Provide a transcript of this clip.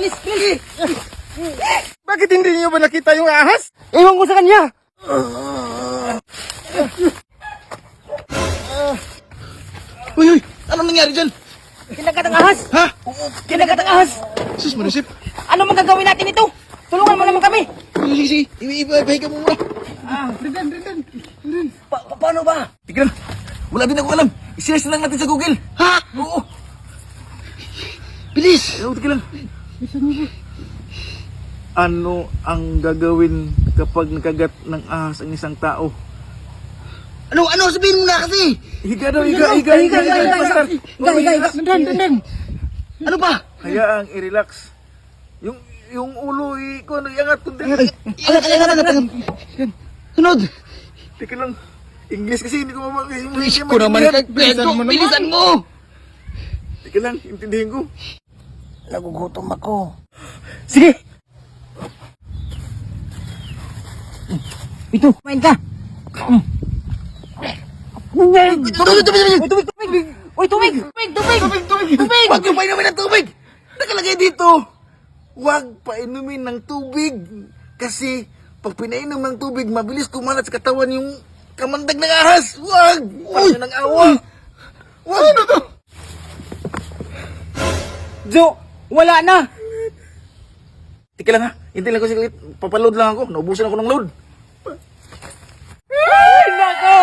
bilis, bilis. Bakit hindi niyo ba nakita yung ahas? Ewan ko sa kanya. Uy, uy! Anong nangyari dyan? Kinagat ang ahas. Ha? Kinagat ang ahas. Sus, Marisip. Ano magagawin natin ito? Tulungan mo naman kami. Sige, sige. Ibahay ka muna. Rindan. Paano ba? Tignan. Wala din ako alam. I-search na lang natin sa Google. Ha? Oo. Bilis. Tignan. Ano ang gagawin kapag nakagat ng ahas ang isang tao? Ano? Sabihin mo na kasi. Higa daw, higa. Basta. Rindan. Ano ba? Hayaang i-relax. Yung ulo, iangat kundi. Angat. Sunod. Teka lang. English kasi hindi ko Bilis ko naman. Bilisan mo. Teka lang, intindihin ko. Nagugutom ako. Sige! Ito. Kumain ka. Tubig. Huwag yung painumin ng tubig! Nakalagay dito! Huwag painumin ng tubig! Kasi pag pinainom ng tubig, mabilis kumalat sa katawan yung kamandag ng ahas! Huwag! Parang ng awa! Huwag! Ano to? Jo, wala na. Teka lang ha, hintay lang ko siglit. Papaload lang ako, naubusan ako ng load. Nako!